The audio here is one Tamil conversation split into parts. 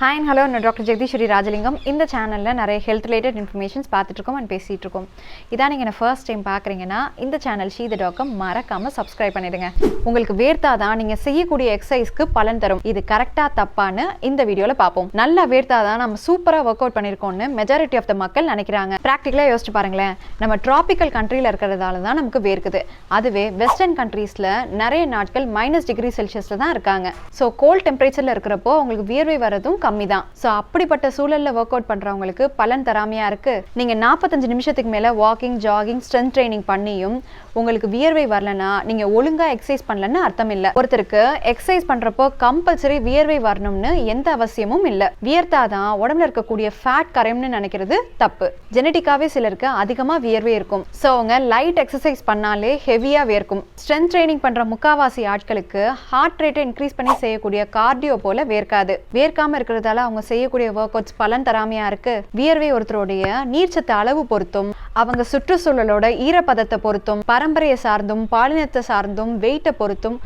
ஹாய் அண்ட் ஹலோ, நான் டாக்டர் ஜெகதீஸ்வரி ராஜலிங்கம். இந்த சேனலில் நிறைய ஹெல்த் ரிலேட்டட் இன்ஃபர்மேஷன்ஸ் பார்த்துட்ருக்கோம் அண்ட் பேசிகிட்டு இருக்கோம். இதான் நீங்கள் என்ன ஃபர்ஸ்ட் டைம் பார்க்குறீங்கன்னா இந்த சேனல் ஷீத.com மறக்காமல் சப்ஸ்கிரைப் பண்ணிடுங்க. உங்களுக்கு வேர்த்தாதான் நீங்கள் செய்யக்கூடிய எக்ஸசைஸ்க்கு பலன் தரும். இது கரெக்டாக தப்பான்னு இந்த வீடியோவில் பார்ப்போம். நல்லா வேர்த்தாதான் நம்ம சூப்பராக ஒர்க் அவுட் பண்ணியிருக்கோம்னு மெஜாரிட்டி ஆஃப் த மக்கள் நினைக்கிறாங்க. ப்ராக்டிக்கலாக யோசிச்சு பாருங்களேன், நம்ம ட்ராபிக்கல் கண்ட்ரியில் இருக்கிறதால தான் நமக்கு வேர்க்குது. அதுவே வெஸ்டர்ன் கண்ட்ரீஸில் நிறைய நாட்கள் -°C தான் இருக்காங்க. ஸோ கோல்ட் டெம்பரேச்சரில் இருக்கிறப்போ உங்களுக்கு வியர்வை வரதும் கம்மி தான். ஸோ அப்படிப்பட்ட சூழல்ல ஒர்க் அவுட் பண்றவங்களுக்கு பலன் தராமையா இருக்கு. நீங்க 45 நிமிஷத்துக்கு மேல வாக்கிங், ஜாகிங், ஸ்ட்ரென்த் ட்ரைனிங் பண்ணியும் உங்களுக்கு வியர்வை வரலனா நீங்க ஒழுங்கா எக்ஸசைஸ் பண்ணலன்னு அர்த்தம் இல்ல. ஒருத்தருக்கு எக்ஸசைஸ் பண்றப்போ கம்பல்சரி வியர்வை வரணும்னு எந்த அவசியமும் இல்ல. வியர்த்தாதான் உடம்புல இருக்கக்கூடிய ஃபேட் கரையும்னு நினைக்கிறது தப்பு. ஜெனட்டிக்காவே சிலருக்கு அதிகமா வியர்வை இருக்கும். ஸோ அவங்க லைட் எக்ஸசைஸ் பண்ணாலே ஹெவியா வேர்க்கும். ஸ்ட்ரென்த் ட்ரைனிங் பண்ற முக்காவாசி ஆட்களுக்கு ஹார்ட் ரேட்டை இன்க்ரீஸ் பண்ணி செய்யக்கூடிய கார்டியோ போல வேர்க்காது. வேர்க்காம இருக்கிறதால அவங்க செய்யக்கூடிய ஒர்க் அவுட்ஸ் பலன் தராமையா இருக்கு. வியர்வை ஒருத்தருடைய நீர்ச்சத்து அளவு பொறுத்தும், அவங்க சுற்றுச்சூழலோட ஈரப்பதத்தை பொறுத்தும், பரம்பரையை சார்ந்தும், பாலினத்தை சார்ந்தும், வெயிட்டை பொறுத்தும்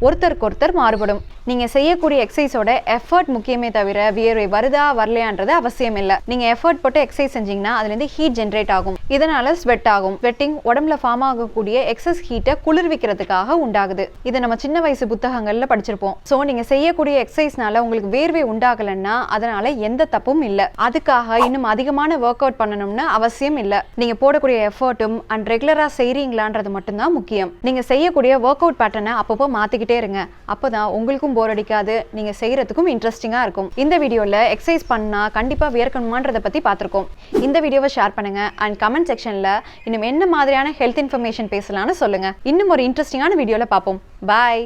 ஒருத்தருக்கு ஒருத்தர் மாறுபடும். நீங்க செய்யக்கூடிய எக்ஸசைஸோட எஃபர்ட் முக்கியமே தவிர வியர்வை வருதா வரலையான்றது அவசியம் இல்லை. நீங்க எஃபர்ட் போட்டு எக்ஸசைஸ் செஞ்சீங்கன்னா அதுலேருந்து ஹீட் ஜென்ரேட் ஆகும். இதனால ஸ்வெட் ஆகும். ஸ்வெட்டிங் உடம்புல ஃபார்ம் ஆகக்கூடிய எக்ஸஸ் ஹீட்டை குளிர்விக்கிறதுக்காக உண்டாகுது. இதை நம்ம சின்ன வயசு புத்தகங்கள்ல படிச்சிருப்போம். ஸோ நீங்க செய்யக்கூடிய எக்ஸசைஸ்னால உங்களுக்கு வேர்வை உண்டாகலைன்னா அதனால எந்த தப்பும் இல்லை. அதுக்காக இன்னும் அதிகமான ஒர்க் அவுட் பண்ணணும்னு அவசியம் இல்லை. நீங்க போடக்கூடிய எஃபர்ட்டும் அண்ட் ரெகுலரா செய்றீங்களான்றது மட்டும்தான் முக்கியம். நீங்க செய்யக்கூடிய ஒர்க் அவுட் பேட்டர்னை அப்பப்போ மாத்திக்கிட்டே இருங்க. அப்பதான் உங்களுக்கும் போர் அடிக்காது, நீங்க செய்யறதுக்கும் இன்ட்ரெஸ்டிங்கா இருக்கும். இந்த வீடியோல எக்ஸசைஸ் பண்ணா கண்டிப்பா வியர்க்கணுமான்றதை பத்தி பார்த்திருக்கோம். இந்த வீடியோவை ஷேர் பண்ணுங்க அண்ட் கமெண்ட் செக்ஷன்ல இன்னும் என்ன மாதிரியான ஹெல்த் இன்ஃபர்மேஷன் பேசலாம்னு சொல்லுங்க. இன்னும் ஒரு இன்ட்ரெஸ்டிங்கான வீடியோல பார்ப்போம். பாய்.